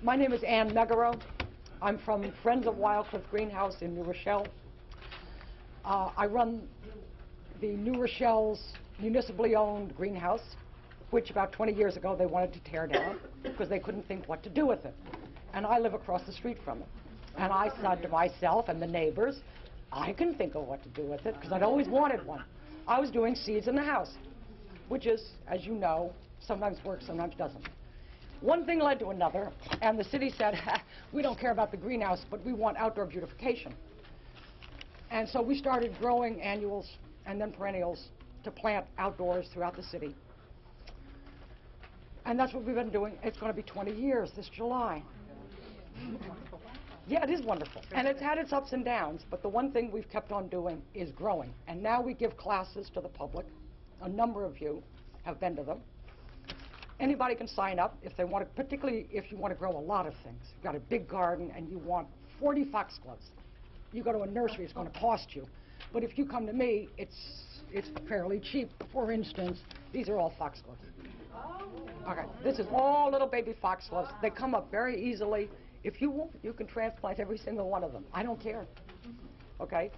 My name is Ann Megaro. I'm from Friends of Wildcliff Greenhouse in New Rochelle. I run the New Rochelle's municipally owned greenhouse, which about 20 years ago they wanted to tear down because they couldn't think what to do with it. And I live across the street from it. And I said to myself and the neighbors, I can think of what to do with it because I'd always wanted one. I was doing seeds in the house, which is, as you know, sometimes works, sometimes doesn't. One thing led to another, and the city said, we don't care about the greenhouse, but we want outdoor beautification. And so we started growing annuals and then perennials to plant outdoors throughout the city. And that's what we've been doing. It's going to be 20 years this July. Yeah, it is wonderful. And it's had its ups and downs, but the one thing we've kept on doing is growing. And now we give classes to the public. A number of you have been to them. Anybody can sign up if they want to, particularly if you want to grow a lot of things. You've got a big garden and you want 40 foxgloves. You go to a nursery, it's going to cost you. But if you come to me, it's fairly cheap. For instance, these are all foxgloves. Okay, this is all little baby foxgloves. They come up very easily. If you want, you can transplant every single one of them. I don't care. Okay?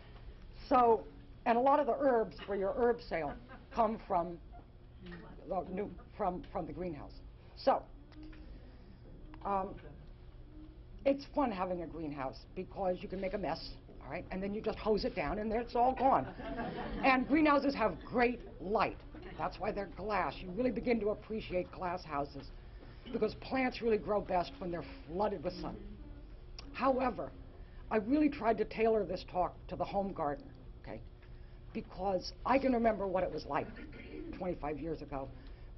So, and a lot of the herbs for your herb sale come from the greenhouse. So, it's fun having a greenhouse because you can make a mess, all right, and then you just hose it down and then it's all gone. And greenhouses have great light. That's why they're glass. You really begin to appreciate glass houses because plants really grow best when they're flooded with sun. However, I really tried to tailor this talk to the home gardener, okay, because I can remember what it was like 25 years ago.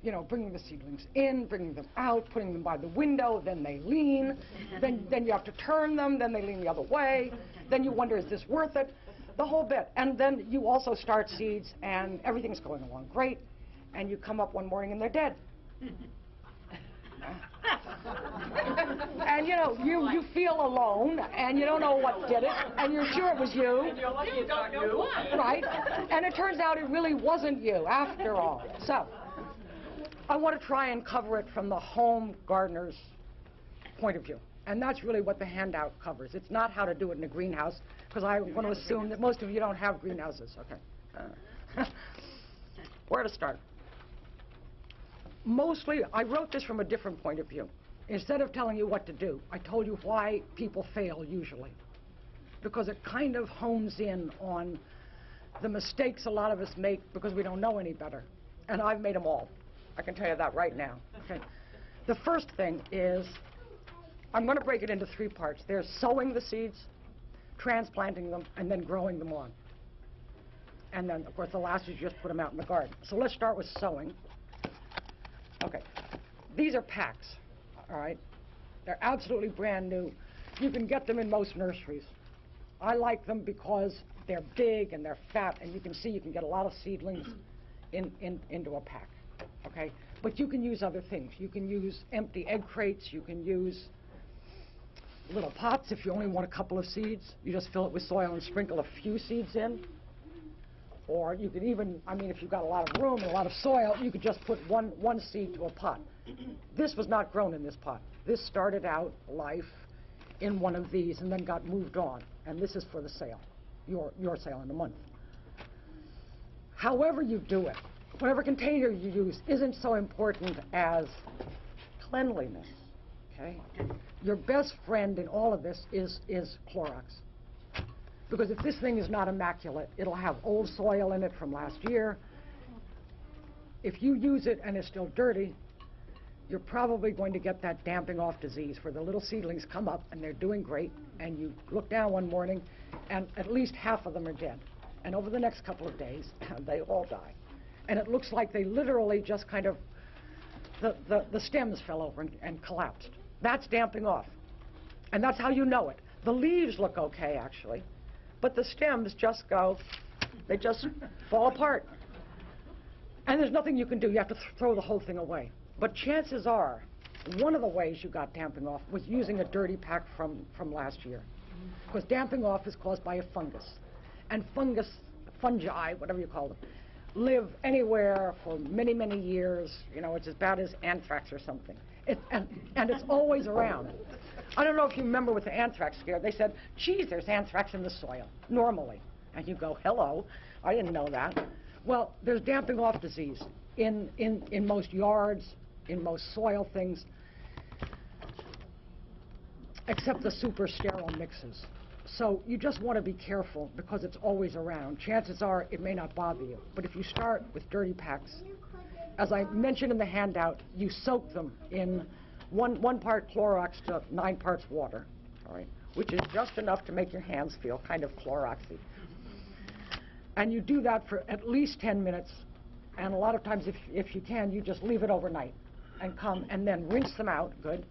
You know, bringing the seedlings in, bringing them out, putting them by the window, then they lean, then you have to turn them, then they lean the other way, then you wonder, is this worth it? The whole bit. And then you also start seeds, and everything's going along great, and you come up one morning and they're dead. And you know, you feel alone, and you don't know what did it, and you're sure it was you. And you're lucky you don't know why. Right? And it turns out it really wasn't you, after all. So, I want to try and cover it from the home gardener's point of view. And that's really what the handout covers. It's not how to do it in a greenhouse, because I want to assume that most of you don't have greenhouses. Okay. Where to start? Mostly, I wrote this from a different point of view. Instead of telling you what to do, I told you why people fail usually. Because it kind of hones in on the mistakes a lot of us make because we don't know any better. And I've made them all. I can tell you that right now. Okay. The first thing is, I'm going to break it into 3 parts. There's sowing the seeds, transplanting them, and then growing them on. And then, of course, the last is just put them out in the garden. So let's start with sowing. Okay. These are packs, all right? They're absolutely brand new. You can get them in most nurseries. I like them because they're big and they're fat, and you can see you can get a lot of seedlings into a pack. Okay, but you can use other things. You can use empty egg crates. You can use little pots if you only want a couple of seeds. You just fill it with soil and sprinkle a few seeds in. Or you could even, I mean, if you've got a lot of room and a lot of soil, you could just put one seed to a pot. This was not grown in this pot. This started out life in one of these and then got moved on. And this is for the sale, your sale in a month. However you do it, whatever container you use isn't so important as cleanliness, okay? Your best friend in all of this is Clorox. Because if this thing is not immaculate, it'll have old soil in it from last year. If you use it and it's still dirty, you're probably going to get that damping off disease where the little seedlings come up and they're doing great, and you look down one morning and at least half of them are dead. And over the next couple of days, they all die. And it looks like they literally just kind of, the stems fell over and collapsed. That's damping off. And that's how you know it. The leaves look okay, actually, but the stems just go, they just fall apart. And there's nothing you can do. You have to throw the whole thing away. But chances are, one of the ways you got damping off was using a dirty pack from last year. Because damping off is caused by a fungus. And fungi, whatever you call them, live anywhere for many, many years. You know, it's as bad as anthrax or something. And it's always around. I don't know if you remember with the anthrax scare, they said, geez, there's anthrax in the soil, normally. And you go, hello, I didn't know that. Well, there's damping off disease in most yards, in most soil things, except the super sterile mixes. So you just want to be careful because it's always around. Chances are it may not bother you. But if you start with dirty packs, as I mentioned in the handout, you soak them in one part Clorox to 9 parts water, all right, which is just enough to make your hands feel kind of Cloroxy. And you do that for at least 10 minutes, and a lot of times, if you can, you just leave it overnight and come and then rinse them out, good,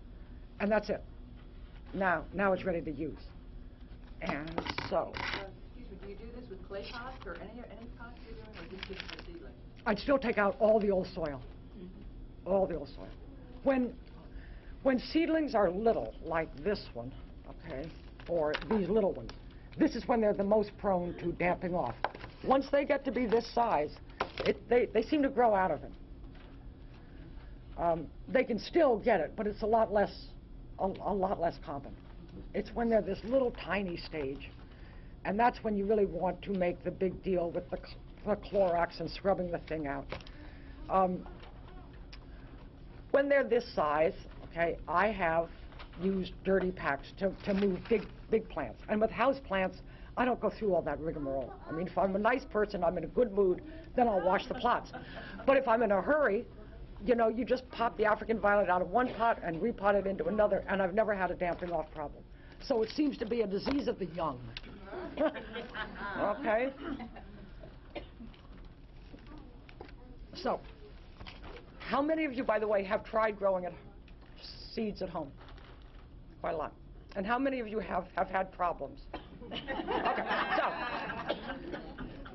and that's it. Now it's ready to use. And so... excuse me, do you do this with clay pots or any pots you're doing, or just for seedlings? I'd still take out all the old soil. All the old soil. When seedlings are little, like this one, okay, or these little ones, this is when they're the most prone to damping off. Once they get to be this size, they seem to grow out of it. They can still get it, but it's a lot less common. It's when they're this little tiny stage, and that's when you really want to make the big deal with the Clorox and scrubbing the thing out. When they're this size, okay, I have used dirty packs to move big plants. And with house plants, I don't go through all that rigmarole. I mean, if I'm a nice person, I'm in a good mood, then I'll wash the plots. But if I'm in a hurry, you know, you just pop the African violet out of one pot and repot it into another, and I've never had a damping off problem. So it seems to be a disease of the young. Okay? So, how many of you, by the way, have tried growing seeds at home? Quite a lot. And how many of you have had problems? Okay, so,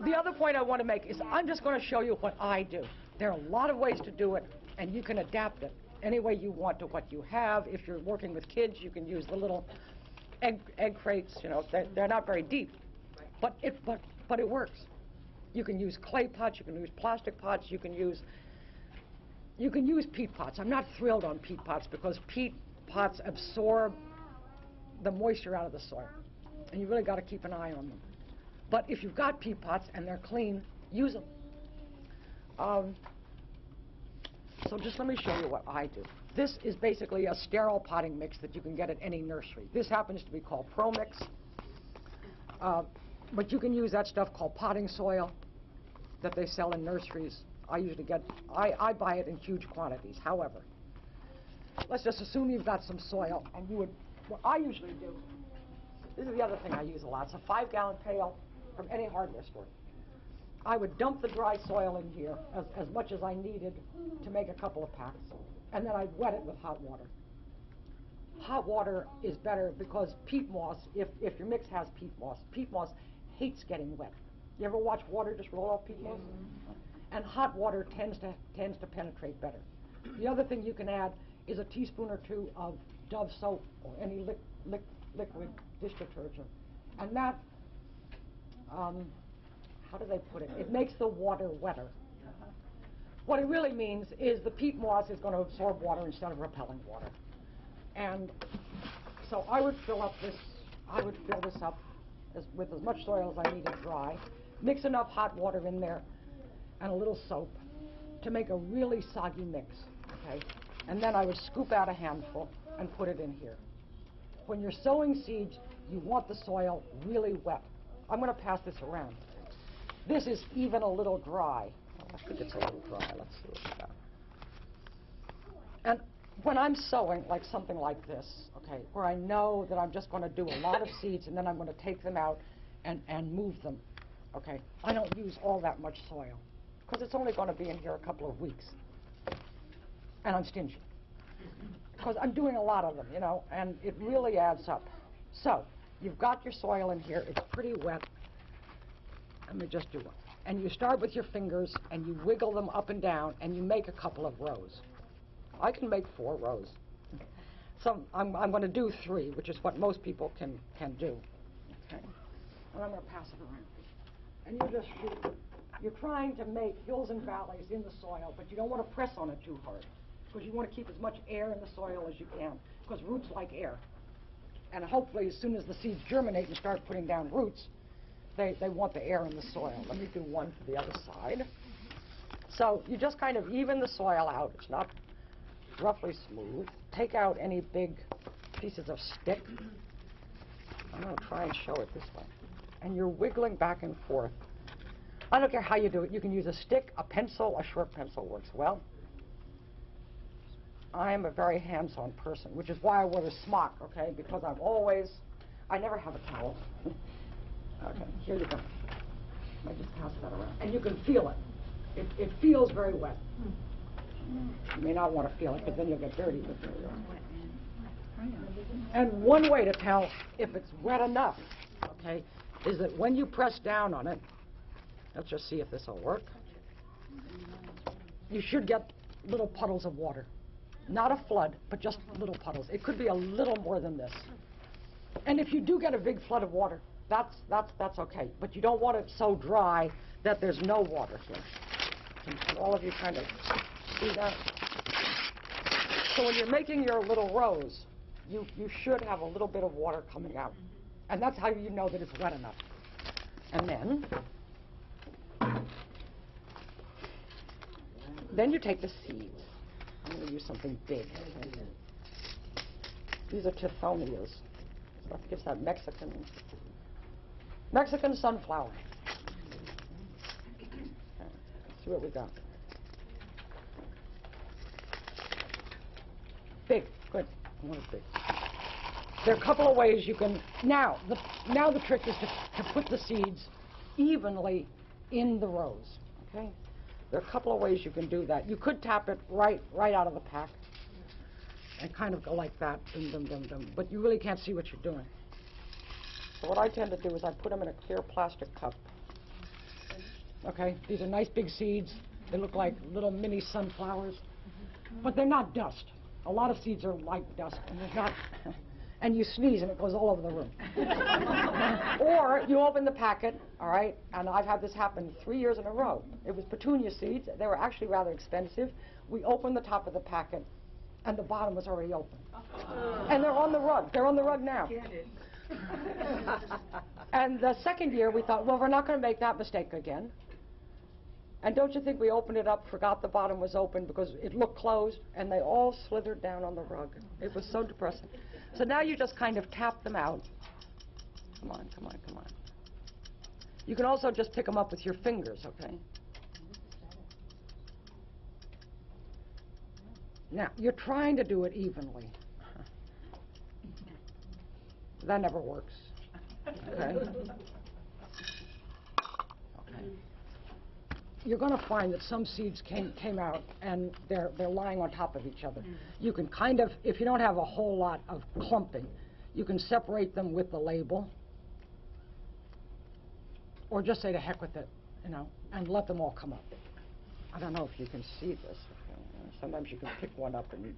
the other point I want to make is I'm just going to show you what I do. There are a lot of ways to do it, and you can adapt it any way you want to what you have. If you're working with kids, you can use the little egg crates. You know, they're not very deep, but it works. You can use clay pots, you can use plastic pots, you can use peat pots. I'm not thrilled on peat pots because peat pots absorb the moisture out of the soil, and you really got to keep an eye on them. But if you've got peat pots and they're clean, use them. So just let me show you what I do. This is basically a sterile potting mix that you can get at any nursery. This happens to be called Pro Mix, but you can use that stuff called potting soil that they sell in nurseries. I buy it in huge quantities. However, let's just assume you've got some soil, and what I usually do, this is the other thing I use a lot. It's a 5-gallon pail from any hardware store. I would dump the dry soil in here as much as I needed to make a couple of packs, and then I'd wet it with hot water. Hot water is better because peat moss, if your mix has peat moss hates getting wet. You ever watch water just roll off peat moss? And hot water tends to penetrate better. The other thing you can add is a teaspoon or 2 of Dove soap or any liquid dish detergent, and that, how do they put it? It makes the water wetter. What it really means is the peat moss is going to absorb water instead of repelling water. And so I would fill this up with as much soil as I needed dry, mix enough hot water in there and a little soap to make a really soggy mix, okay? And then I would scoop out a handful and put it in here. When you're sowing seeds, you want the soil really wet. I'm going to pass this around. This is even a little dry. I think it's a little dry. Let's see what we got. And when I'm sowing, like something like this, okay, where I know that I'm just going to do a lot of seeds and then I'm going to take them out and move them, okay, I don't use all that much soil because it's only going to be in here a couple of weeks. And I'm stingy because I'm doing a lot of them, you know, and it really adds up. So you've got your soil in here. It's pretty wet. Let me just do it. And you start with your fingers, and you wiggle them up and down, and you make a couple of rows. I can make 4 rows. So I'm going to do 3, which is what most people can do. Okay. And I'm going to pass it around. And you're trying to make hills and valleys in the soil, but you don't want to press on it too hard, because you want to keep as much air in the soil as you can, because roots like air. And hopefully, as soon as the seeds germinate and start putting down roots, they want the air in the soil. Let me do one for the other side. So you just kind of even the soil out. It's not roughly smooth. Take out any big pieces of stick. I'm going to try and show it this way. And you're wiggling back and forth. I don't care how you do it. You can use a stick, a pencil, a short pencil works well. I am a very hands-on person, which is why I wear the smock, okay? Because I never have a towel. Okay, here you go. I just pass that around. And you can feel it. It feels very wet. You may not want to feel it, because then you'll get dirty. But there you are. And one way to tell if it's wet enough, okay, is that when you press down on it, let's just see if this will work. You should get little puddles of water. Not a flood, but just little puddles. It could be a little more than this. And if you do get a big flood of water, that's okay. But you don't want it so dry that there's no water here. Can all of you kind of see that? So when you're making your little rows, you should have a little bit of water coming out. And that's how you know that it's wet enough. And then you take the seeds. I'm going to use something big. These are Tithonias. So that gives that Mexican sunflower. Okay, let's see what we got. Big, good. I want it big. There are a couple of ways you can. Now the trick is to put the seeds evenly in the rows. Okay. There are a couple of ways you can do that. You could tap it right out of the pack and kind of go like that, dum, dum, dum, dum. But you really can't see what you're doing. So what I tend to do is I put them in a clear plastic cup. Okay, these are nice big seeds. They look like little mini sunflowers, but they're not dust. A lot of seeds are like dust, and they're not. And you sneeze and it goes all over the room. Or you open the packet, all right, and I've had this happen 3 years in a row. It was petunia seeds. They were actually rather expensive. We opened the top of the packet, and the bottom was already open. And they're on the rug. They're on the rug now. And the second year we thought, well, we're not going to make that mistake again. And don't you think we opened it up, forgot the bottom was open because it looked closed, and they all slithered down on the rug. It was so depressing. So now you just kind of tap them out. Come on, come on, come on. You can also just pick them up with your fingers, okay? Now, you're trying to do it evenly. That never works. Okay? Okay. You're going to find that some seeds came out and they're lying on top of each other. You can kind of, if you don't have a whole lot of clumping, you can separate them with the label, or just say to heck with it, you know, and let them all come up. I don't know if you can see this. Okay. Sometimes you can pick one up and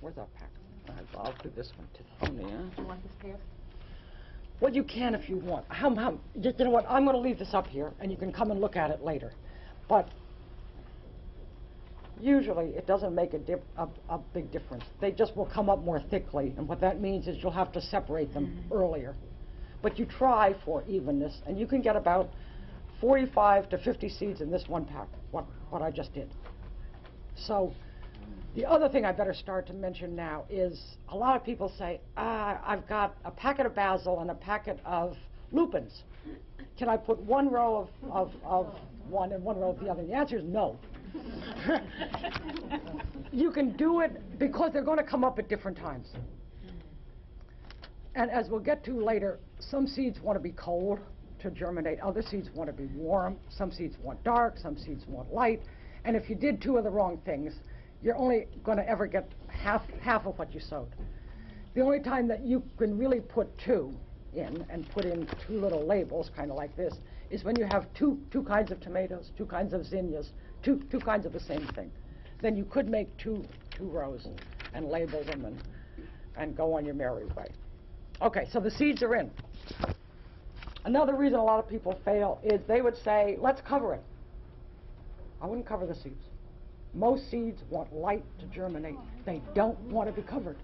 where's our pack? I'll do this one too. Do you want this pair? Well, you can if you want. You know what? I'm going to leave this up here, and you can come and look at it later. But usually, it doesn't make a big difference. They just will come up more thickly, and what that means is you'll have to separate them earlier. But you try for evenness, and you can get about 45 to 50 seeds in this one pack, what I just did. So the other thing I better start to mention now is a lot of people say, I've got a packet of basil and a packet of lupins. Can I put one row of one and one row of the other? And the answer is no. You can do it because they're going to come up at different times. And as we'll get to later, some seeds want to be cold to germinate. Other seeds want to be warm. Some seeds want dark. Some seeds want light. And if you did two of the wrong things, you're only going to ever get half of what you sowed. The only time that you can really put two in and put in two little labels, kind of like this, is when you have two kinds of tomatoes, two kinds of zinnias, two kinds of the same thing. Then you could make two rows and label them and go on your merry way. Okay, so the seeds are in. Another reason a lot of people fail is they would say, let's cover it. I wouldn't cover the seeds. Most seeds want light to germinate. They don't want to be covered.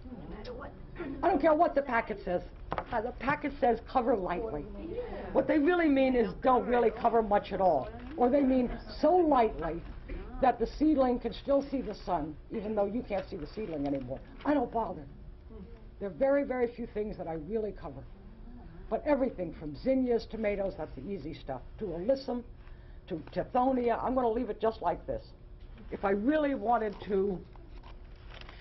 I don't care what the packet says. The packet says cover lightly. What they really mean is don't really cover much at all. Or they mean so lightly that the seedling can still see the sun, even though you can't see the seedling anymore. I don't bother. There are very, very few things that I really cover. But everything from zinnias, tomatoes, that's the easy stuff, to alyssum, to tithonia, I'm going to leave it just like this. If I really wanted to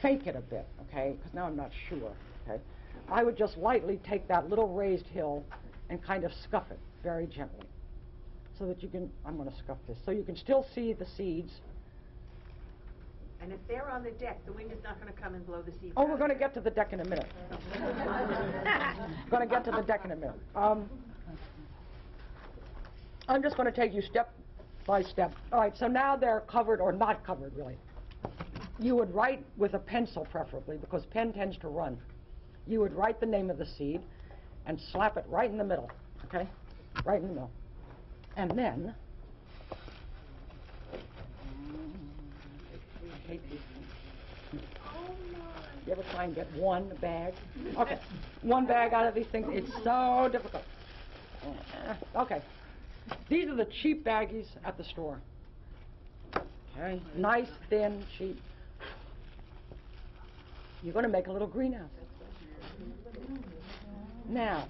fake it a bit, okay, because now I'm not sure, okay, I would just lightly take that little raised hill and kind of scuff it very gently so that you can, I'm going to scuff this, so you can still see the seeds. And if they're on the deck, the wind is not going to come and blow the seeds Oh, out. we're going to get to the deck in a minute. Going to get to the deck in a minute. I'm just going to take you step by step. All right, so now they're covered or not covered, really. You would write with a pencil, preferably, because pen tends to run. You would write the name of the seed and slap it right in the middle, okay? Right in the middle. And then, I hate these things. You ever try and get one bag? Okay, one bag out of these things. It's so difficult. Okay, these are the cheap baggies at the store. Okay, nice, thin, cheap. You're going to make a little greenhouse. Now,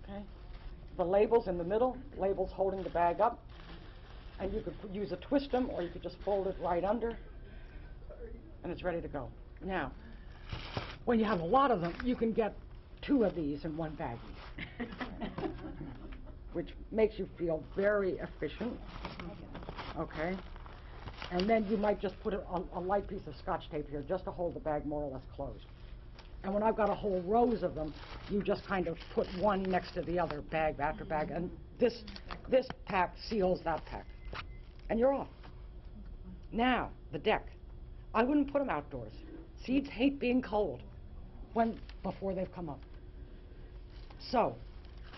okay, the label's in the middle, label's holding the bag up, and you could use a twist them, or you could just fold it right under, and it's ready to go. Now, when you have a lot of them, you can get 2 of these in one baggie, which makes you feel very efficient, okay? And then you might just put a light piece of Scotch tape here just to hold the bag more or less closed. And when I've got a whole rows of them, you just kind of put one next to the other, bag after bag, and this pack seals that pack. And you're off. Now, the deck. I wouldn't put them outdoors. Seeds hate being cold before they've come up. So,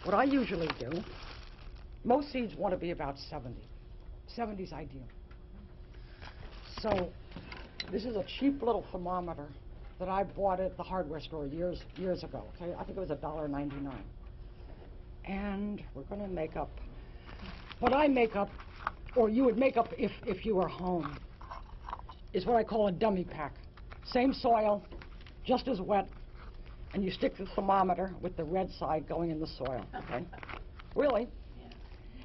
what I usually do, most seeds want to be about 70. 70's ideal. So, this is a cheap little thermometer that I bought at the hardware store years ago. Okay, I think it was $1.99. And we're going to make up what I make up, or you would make up if you were home, is what I call a dummy pack. Same soil, just as wet, and you stick the thermometer with the red side going in the soil. Okay, really,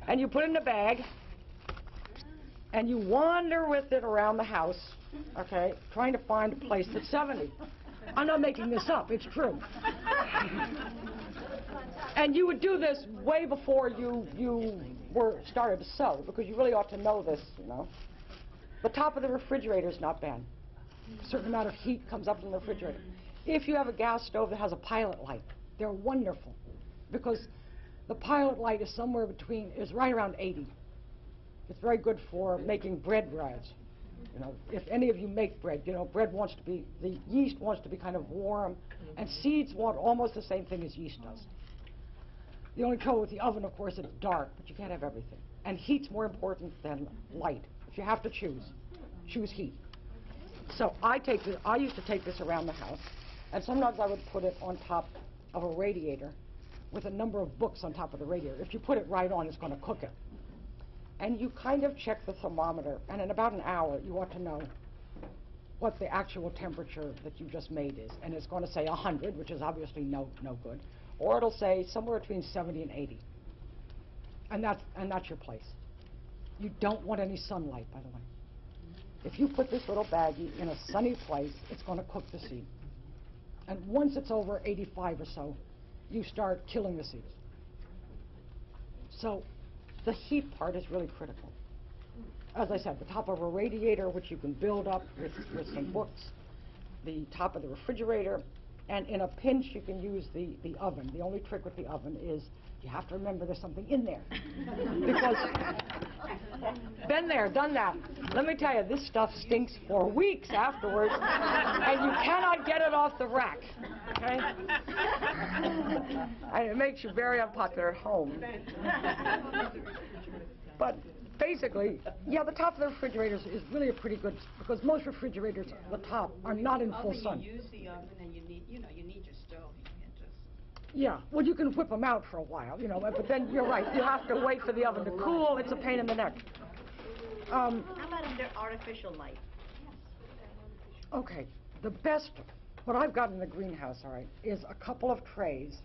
and you put it in a bag, and you wander with it around the house, okay, trying to find a place that's 70. I'm not making this up, it's true. And you would do this way before you were started to sew, because you really ought to know this, you know. The top of the refrigerator is not bad. A certain amount of heat comes up from the refrigerator. If you have a gas stove that has a pilot light, they're wonderful, because the pilot light is is right around 80. It's very good for making bread rads. You know, if any of you make bread, you know, the yeast wants to be kind of warm, and seeds want almost the same thing as yeast does. The only trouble with the oven, of course, it's dark, but you can't have everything. And heat's more important than light. If you have to choose heat. So I used to take this around the house, and sometimes I would put it on top of a radiator with a number of books on top of the radiator. If you put it right on, it's going to cook it. And you kind of check the thermometer, and in about an hour, you ought to know what the actual temperature that you just made is. And it's going to say 100, which is obviously no good. Or it'll say somewhere between 70 and 80. And that's your place. You don't want any sunlight, by the way. If you put this little baggie in a sunny place, it's going to cook the seed. And once it's over 85 or so, you start killing the seeds. So the heat part is really critical. As I said, the top of a radiator, which you can build up with some books, the top of the refrigerator, and in a pinch you can use the oven. The only trick with the oven is you have to remember there's something in there. Because, been there, done that. Let me tell you, this stuff stinks for weeks afterwards, and you cannot get it off the rack, okay? And it makes you very unpopular at home. But basically, yeah, the top of the refrigerator is really a pretty good, because most refrigerators, the top, are not in full sun. You use the oven and you need your stove. You can't just... Yeah, well, you can whip them out for a while, you know, but then you're right, you have to wait for the oven to cool. It's a pain in the neck. How about under artificial light? Okay, the best, what I've got in the greenhouse, all right, is a couple of trays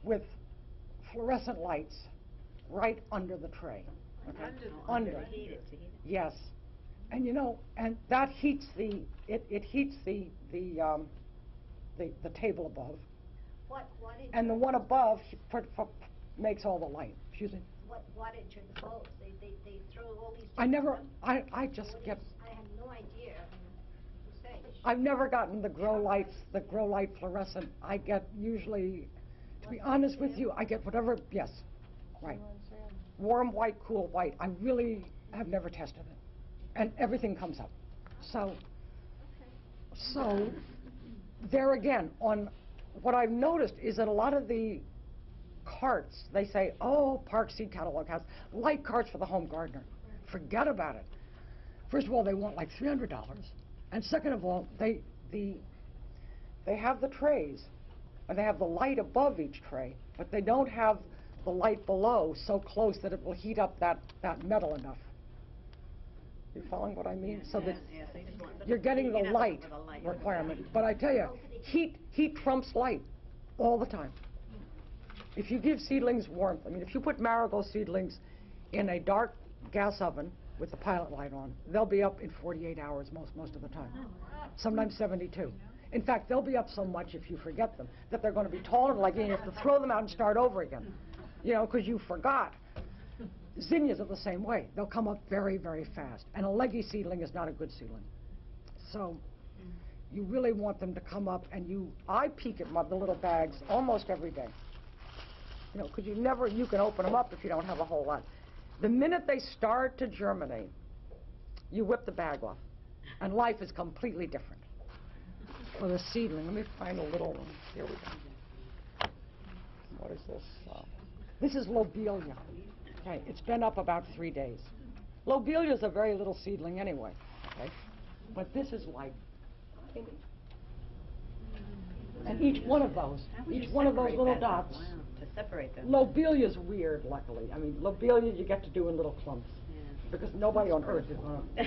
with fluorescent lights right under the tray. Okay? Under. Yes. And you know, and that heats it heats the table above. And the one above makes all the light. Excuse me. What wattage are the bulbs? They throw all these... I just get... I have no idea. I mean, I've never gotten the grow light fluorescent. I get usually, to be honest with you, I get whatever, yes, right. Warm white, cool white. I really have never tested it. And everything comes up. So there again, on what I've noticed is that a lot of the carts, they say, oh, Park Seed Catalog has light carts for the home gardener. Forget about it. First of all, they want like $300. And second of all, they have the trays, and they have the light above each tray, but they don't have the light below so close that it will heat up that metal enough. You following what I mean? So that you're getting the light requirement. But I tell you, heat trumps light all the time. If you give seedlings warmth, I mean, if you put marigold seedlings in a dark gas oven with the pilot light on, they'll be up in 48 hours most of the time, sometimes 72. In fact, they'll be up so much if you forget them that they're going to be taller, like you have to throw them out and start over again, you know, because you forgot. Zinnias are the same way. They'll come up very, very fast. And a leggy seedling is not a good seedling. So you really want them to come up, and I peek at the little bags almost every day. You know, because you can open them up if you don't have a whole lot. The minute they start to germinate, you whip the bag off, and life is completely different. For the seedling, let me find a little one. Here we go. What is this? This is lobelia. Okay, it's been up about 3 days. Lobelia is a very little seedling anyway. Okay, but this is like, and each one of those little dots. To separate them. Lobelia's weird, luckily. I mean, lobelia you get to do in little clumps. Because nobody on earth is going to.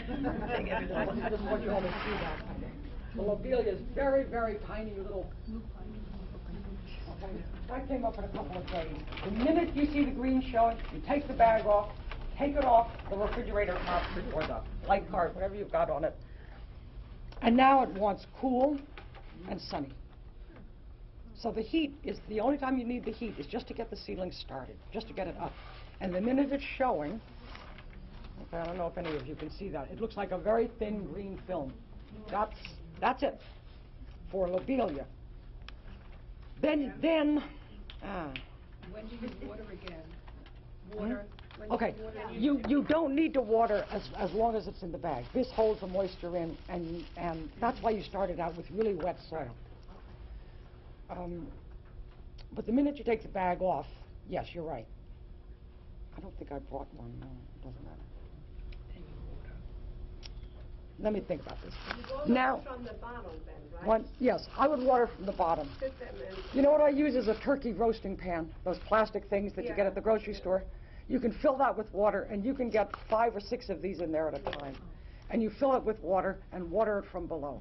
I just want you all to see that. The lobelia is very, very tiny little. Okay. That came up in a couple of days. The minute you see the green showing, you take the bag off, take it off the refrigerator top or the light cart, whatever you've got on it. And now it wants cool and sunny. So the heat is, the only time you need the heat is just to get the seedling started, just to get it up. And the minute it's showing, okay, I don't know if any of you can see that, it looks like a very thin green film. That's it for lobelia. Then, When do you water again? Water? Okay, you don't need to water as long as it's in the bag. This holds the moisture in, and that's why you started out with really wet soil. But the minute you take the bag off, yes, you're right. I don't think I brought one. No, it doesn't matter. Let me think about this. Now, from the bottom then, right? Yes, I would water from the bottom. You know what I use is a turkey roasting pan, those plastic things that you get at the grocery store. You can fill that with water, and you can get 5 or 6 of these in there at a time. And you fill it with water and water it from below.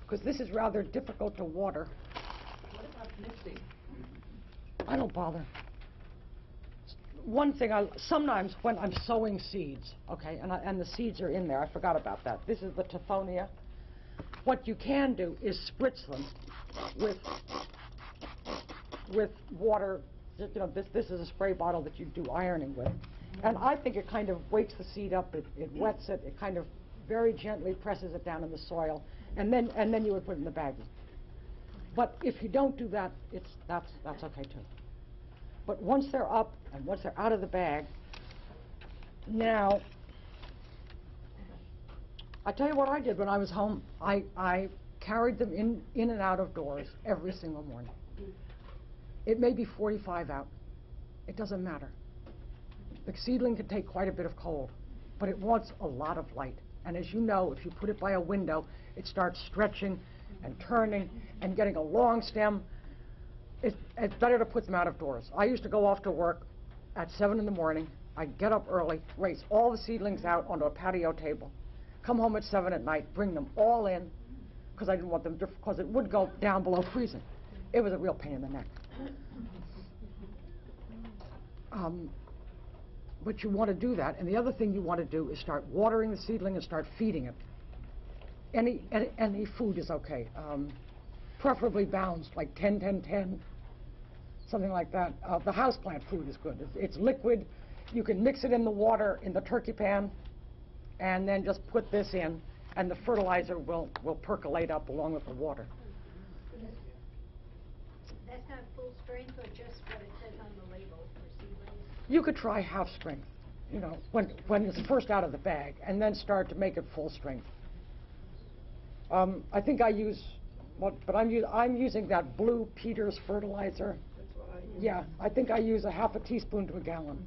Because this is rather difficult to water. What about mixing? I don't bother. One thing, sometimes when I'm sowing seeds, okay, and the seeds are in there, I forgot about that. This is the Tithonia. What you can do is spritz them with water. You know, this is a spray bottle that you do ironing with. And I think it kind of wakes the seed up, it wets it, it kind of very gently presses it down in the soil, and then you would put it in the baggie. But if you don't do that, that's okay too. But once they're up and once they're out of the bag, now, I tell you what I did when I was home. I carried them in and out of doors every single morning. It may be 45 out. It doesn't matter. The seedling can take quite a bit of cold, but it wants a lot of light. And as you know, if you put it by a window, it starts stretching and turning and getting a long stem. It's better to put them out of doors. I used to go off to work at 7 in the morning. I'd get up early, race all the seedlings out onto a patio table, come home at 7 at night, bring them all in, because I didn't want them, because it would go down below freezing. It was a real pain in the neck. But you want to do that, and the other thing you want to do is start watering the seedling and start feeding it. Any food is okay, preferably balanced, like 10-10-10, something like that. The houseplant food is good. It's liquid. You can mix it in the water in the turkey pan, and then just put this in, and the fertilizer will percolate up along with the water. That's not full strength or just what it says on the label for seedlings? You could try half strength, you know, when it's first out of the bag, and then start to make it full strength. I think I use, I'm using that blue Peters fertilizer. Yeah, I think I use a half a teaspoon to a gallon,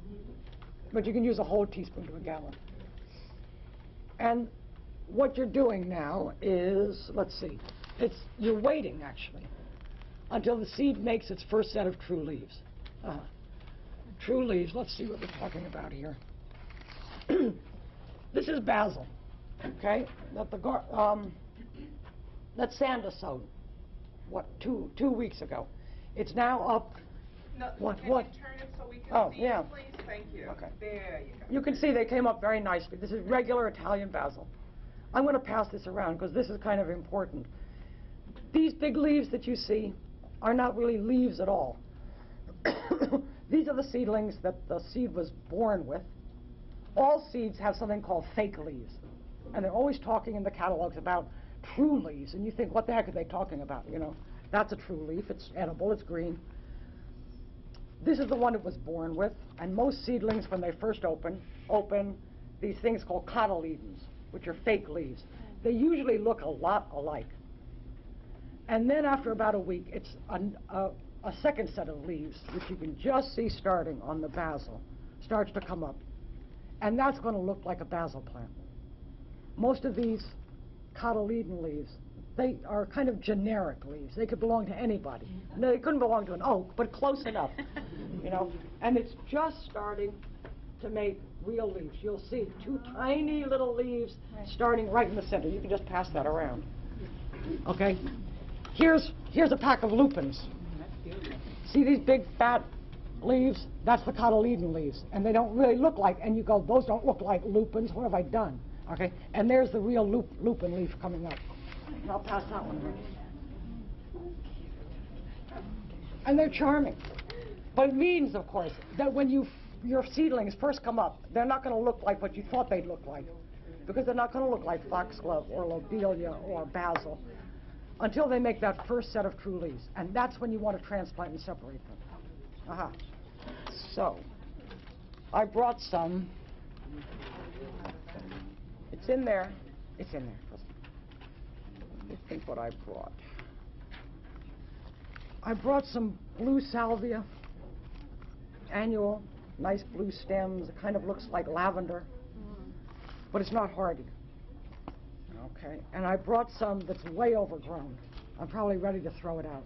but you can use a whole teaspoon to a gallon. And what you're doing now is, let's see, you're waiting actually until the seed makes its first set of true leaves. True leaves, let's see what we're talking about here. This is basil, okay, that Sandra sowed, what, two weeks ago. It's now up. No, What? Can you turn it so we can see yeah. it, please? Thank you. Okay. There you go. You can see they came up very nicely. This is regular Italian basil. I'm going to pass this around because this is kind of important. These big leaves that you see are not really leaves at all. These are the seedlings that the seed was born with. All seeds have something called fake leaves. And they're always talking in the catalogs about true leaves. And you think, what the heck are they talking about? You know, that's a true leaf. It's edible. It's green. This is the one it was born with. And most seedlings, when they first open these things called cotyledons, which are fake leaves. They usually look a lot alike. And then after about a week, it's a second set of leaves, which you can just see starting on the basil, starts to come up. And that's going to look like a basil plant. Most of these cotyledon leaves, they are kind of generic leaves. They could belong to anybody. No, they couldn't belong to an oak, but close enough, you know. And it's just starting to make real leaves. You'll see two tiny little leaves starting right in the center. You can just pass that around. Okay? Here's a pack of lupins. See these big fat leaves? That's the cotyledon leaves. And they don't really look like, and you go, those don't look like lupins. What have I done? Okay? And there's the real lupin leaf coming up. And I'll pass that one around. And they're charming. But it means, of course, that when your seedlings first come up, they're not going to look like what you thought they'd look like, because they're not going to look like foxglove or lobelia or basil until they make that first set of true leaves. And that's when you want to transplant and separate them. So, I brought some. It's in there. It's in there. Let me think what I brought. I brought some blue salvia, annual, nice blue stems. It kind of looks like lavender, but it's not hardy. Okay, and I brought some that's way overgrown. I'm probably ready to throw it out.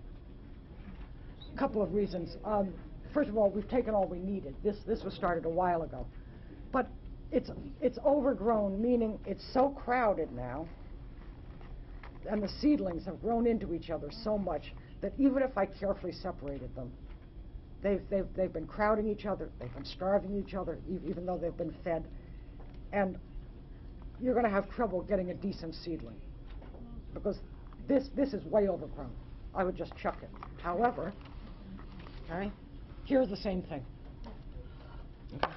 A couple of reasons. First of all, we've taken all we needed. This was started a while ago, but it's overgrown, meaning it's so crowded now, and the seedlings have grown into each other so much that even if I carefully separated them, they've been crowding each other, they've been starving each other, even though they've been fed, and you're going to have trouble getting a decent seedling because this is way overgrown. I would just chuck it. However, okay, here's the same thing, okay,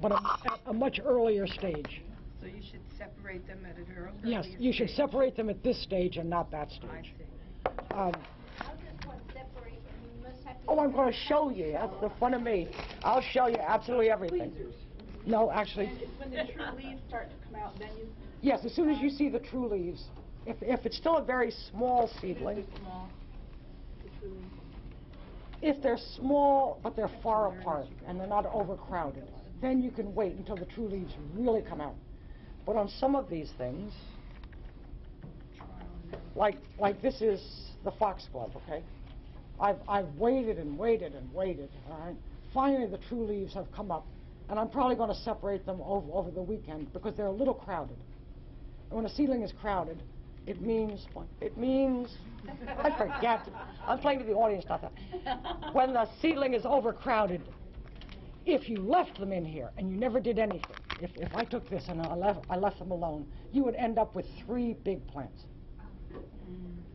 but at a much earlier stage. So you should separate them at an earlier Yes, stage? you should separate them at this stage and not that stage. I see. How does one separate? I mean, you must have to... Oh, I'm going to show you. That's the fun of me. I'll show you absolutely everything. No, actually, And it's when the true leaves start to come out, then you... yes, as soon as you see the true leaves. If it's still a very small seedling, Small. The true leaves. if they're small but they're far apart and they're not overcrowded, then you can wait until the true leaves really come out. But on some of these things, like this is the foxglove, okay? I've waited and waited and waited, all right? Finally, the true leaves have come up, and I'm probably going to separate them over the weekend because they're a little crowded. And when a seedling is crowded, it means, I forget. I'm playing to the audience, not that. When the seedling is overcrowded, if you left them in here and you never did anything, if I took this and I left them alone, you would end up with 3 big plants.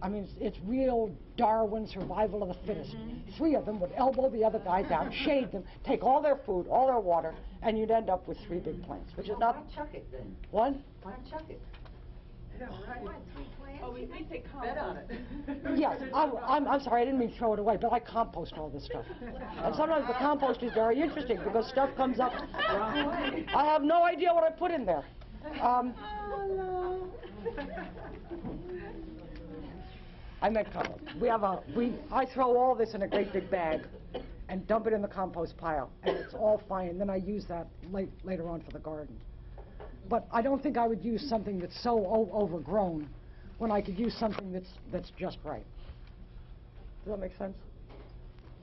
I mean, it's real Darwin survival of the fittest. 3 of them would elbow the other guy down, shade them, take all their food, all their water, and you'd end up with 3 big plants, which is not... Why chuck it then? What? Why chuck it? What, 3 plants? Oh, we say Bet on it. Yes, I'm sorry, I didn't mean throw it away, but I compost all this stuff. And sometimes the compost is very interesting because stuff comes up. I have no idea what I put in there. I meant compost. I throw all this in a great big bag and dump it in the compost pile, and it's all fine. And then I use that later on for the garden. But I don't think I would use something that's so overgrown when I could use something that's just right. Does that make sense?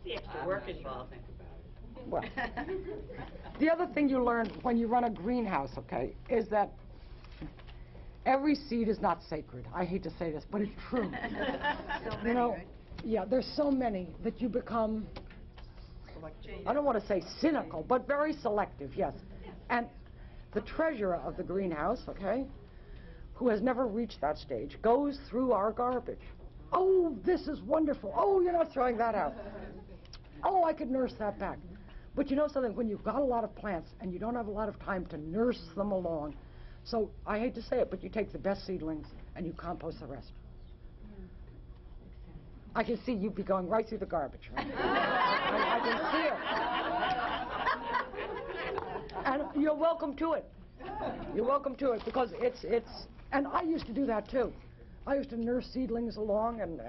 The extra work involved. Well, the other thing you learn when you run a greenhouse, okay, is that every seed is not sacred. I hate to say this, but it's true. So You many, know, right? yeah, there's so many that you become, I don't want to say cynical, but very selective, yes. And the treasurer of the greenhouse, okay, who has never reached that stage, goes through our garbage. Oh, this is wonderful. Oh, you're not throwing that out. Oh, I could nurse that back. But you know something, when you've got a lot of plants and you don't have a lot of time to nurse them along, so I hate to say it, but you take the best seedlings and you compost the rest. I can see you be going right through the garbage. Right? I can see it. And you're welcome to it. You're welcome to it because it's, and I used to do that too. I used to nurse seedlings along and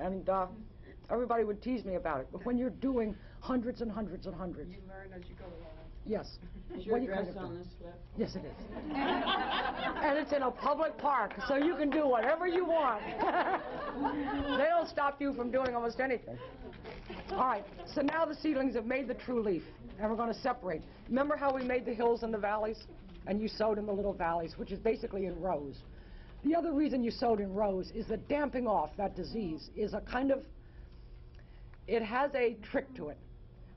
everybody would tease me about it. But when you're doing hundreds and hundreds and hundreds. You learn as you go along. Yes. Is your What do you address kind of on do? this slip? Yes, it is. And it's in a public park, so you can do whatever you want. They don't stop you from doing almost anything. All right, so now the seedlings have made the true leaf, and we're going to separate. Remember how we made the hills and the valleys? And you sowed in the little valleys, which is basically in rows. The other reason you sowed in rows is that damping off, that disease, is a kind of, it has a trick to it,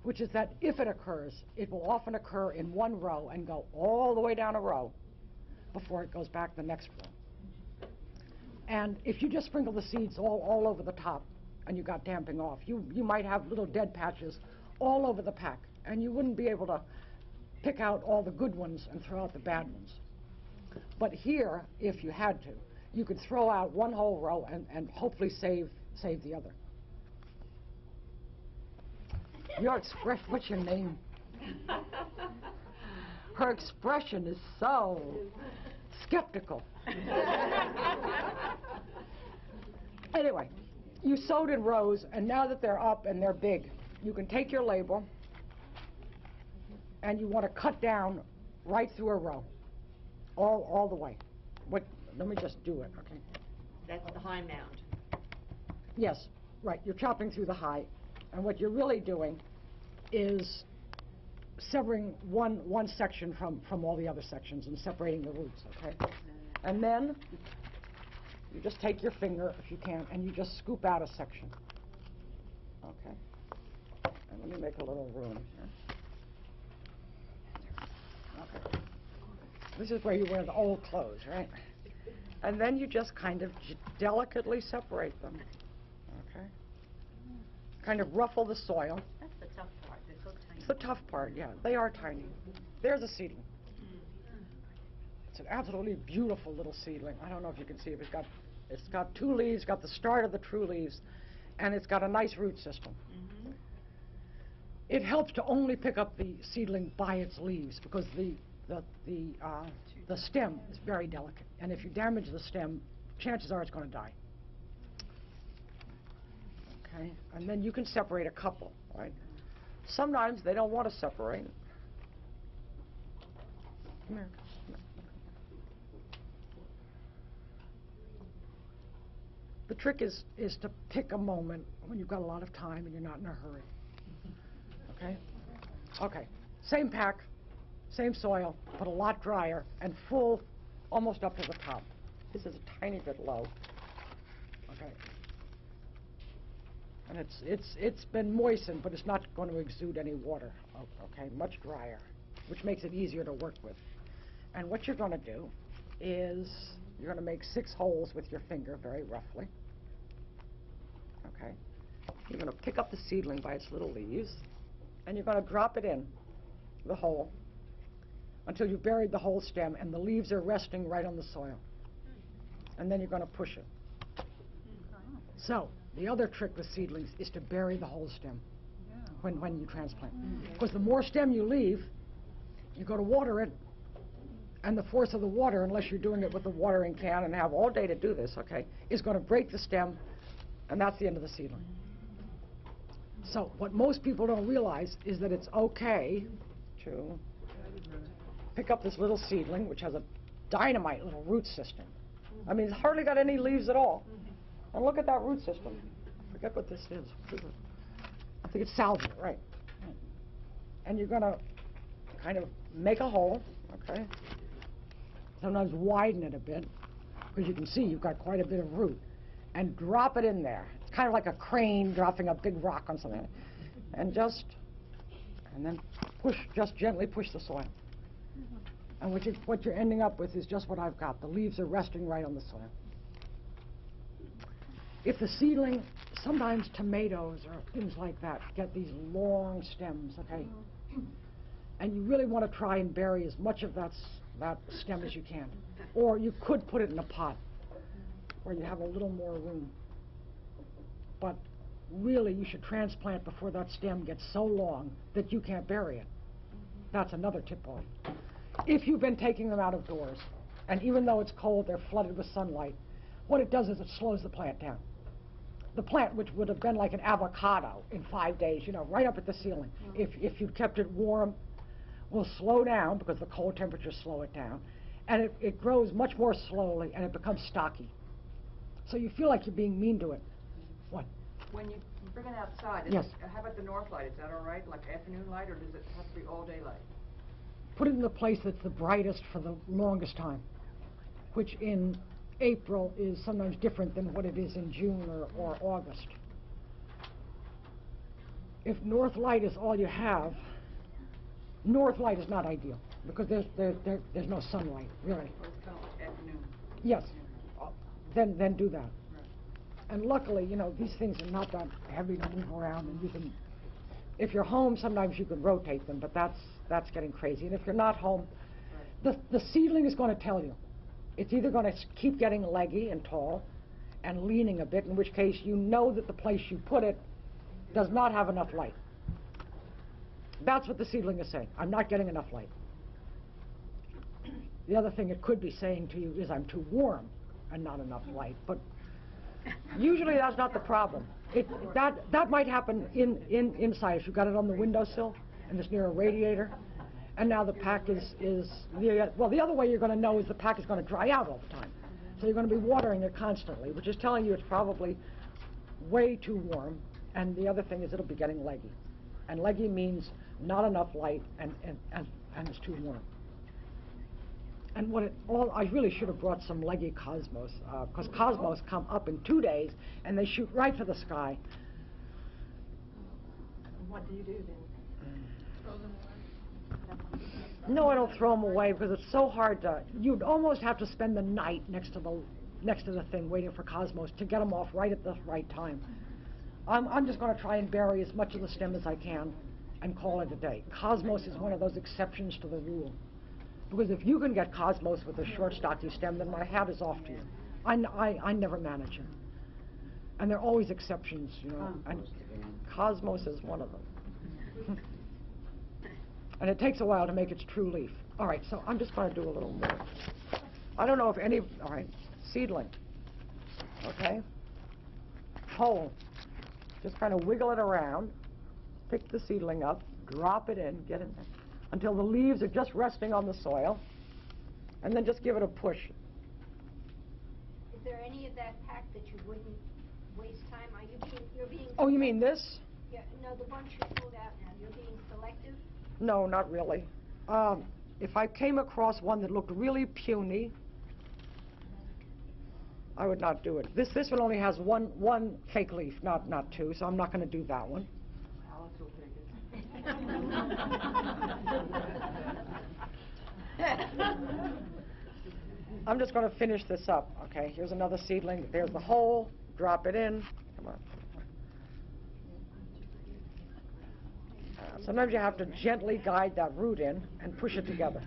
which is that if it occurs, it will often occur in one row and go all the way down a row before it goes back the next row. And if you just sprinkle the seeds all over the top and you got damping off, you might have little dead patches all over the pack, and you wouldn't be able to pick out all the good ones and throw out the bad ones. But here, if you had to, you could throw out one whole row and hopefully save the other. Your expression, what's your name? Her expression is so skeptical. Anyway, you sowed in rows, and now that they're up and they're big, you can take your label and you want to cut down right through a row, all the way. Let me just do it, okay? That's the high mound. Yes, right, you're chopping through the high, and what you're really doing is severing one section from all the other sections and separating the roots, okay? And then you just take your finger, if you can, and you just scoop out a section, okay? And let me make a little room here. Okay. This is where you wear the old clothes, right? And then you just kind of delicately separate them, okay? Kind of ruffle the soil. That's the tough part. They're so tiny. It's the tough part, yeah. They are tiny. There's a seedling. It's an absolutely beautiful little seedling. I don't know if you can see it. It's got 2 leaves, got the start of the true leaves, and it's got a nice root system. It helps to only pick up the seedling by its leaves because the stem is very delicate, and if you damage the stem, chances are it's going to die. Okay, and then you can separate a couple, right? Sometimes they don't want to separate. Come here. The trick is to pick a moment when you've got a lot of time and you're not in a hurry. Okay? Okay. Same pack, same soil, but a lot drier and full almost up to the top. This is a tiny bit low. Okay. And it's been moistened, but it's not going to exude any water. Okay, much drier, which makes it easier to work with. And what you're going to do is you're going to make 6 holes with your finger very roughly. Okay. You're going to pick up the seedling by its little leaves, and you're going to drop it in the hole until you've buried the whole stem and the leaves are resting right on the soil. And then you're going to push it. So the other trick with seedlings is to bury the whole stem when you transplant. Because the more stem you leave, you go to water it, and the force of the water, unless you're doing it with a watering can and have all day to do this, okay, is going to break the stem, and that's the end of the seedling. So what most people don't realize is that it's okay to pick up this little seedling, which has a dynamite little root system. I mean, it's hardly got any leaves at all. And look at that root system. I forget what this is. What is it? I think it's salvia, right. And you're going to kind of make a hole, okay? Sometimes widen it a bit, because you can see you've got quite a bit of root. And drop it in there. It's kind of like a crane dropping a big rock on something. And then push, just gently push the soil. And what you're ending up with is just what I've got. The leaves are resting right on the soil. If the seedling, sometimes tomatoes or things like that get these long stems, okay? And you really want to try and bury as much of that stem as you can. Or you could put it in a pot where you have a little more room. But really, you should transplant before that stem gets so long that you can't bury it. That's another tip-off. If you've been taking them out of doors, and even though it's cold, they're flooded with sunlight, what it does is it slows the plant down. The plant, which would have been like an avocado in 5 days, you know, right up at the ceiling, if you'd kept it warm, will slow down because the cold temperatures slow it down. And it grows much more slowly, and it becomes stocky. So you feel like you're being mean to it. What? When you bring it outside, Yes. How about the north light? Is that all right, like afternoon light, or does it have to be all day light? Put it in the place that's the brightest for the longest time, which in April is sometimes different than what it is in June or August. If north light is all you have, north light is not ideal because there's no sunlight, really. Or it's kind of like afternoon? Yes, then do that. And luckily, you know, these things are not that heavy to move around, and you can, if you're home, sometimes you can rotate them, but that's getting crazy. And if you're not home, the seedling is going to tell you. It's either going to keep getting leggy and tall and leaning a bit, in which case you know that the place you put it does not have enough light. That's what the seedling is saying. I'm not getting enough light. The other thing it could be saying to you is I'm too warm and not enough light, but usually that's not the problem. That might happen inside. If you've got it on the windowsill and it's near a radiator, and now the pack well, the other way you're going to know is the pack is going to dry out all the time. So you're going to be watering it constantly, which is telling you it's probably way too warm. And the other thing is it'll be getting leggy. And leggy means not enough light and it's too warm. And I really should have brought some leggy cosmos, because cosmos come up in 2 days and they shoot right for the sky. What do you do then? No, I don't throw them away because it's so hard to. You'd almost have to spend the night next to the thing waiting for cosmos to get them off right at the right time. I'm just going to try and bury as much of the stem as I can and call it a day. Cosmos is one of those exceptions to the rule. Because if you can get cosmos with a short stocky stem, then my hat is off to you. I never manage it. And there are always exceptions, you know, and cosmos is one of them. And it takes a while to make its true leaf. All right, so I'm just going to do a little more. I don't know if all right, seedling, okay? Hole, just kind of wiggle it around, pick the seedling up, drop it in, get it until the leaves are just resting on the soil. and then just give it a push. Is there any of that pack that you wouldn't waste time? Are you being, you're being... Oh, you mean this? Yeah, no, the bunch you pulled out now, you're being selective? No, not really. If I came across one that looked really puny, I would not do it. This one only has one fake leaf, not two, so I'm not going to do that one. Alice will take it. I'm just going to finish this up, okay? Here's another seedling. There's the hole. Drop it in. Come on. Sometimes you have to gently guide that root in and push it together.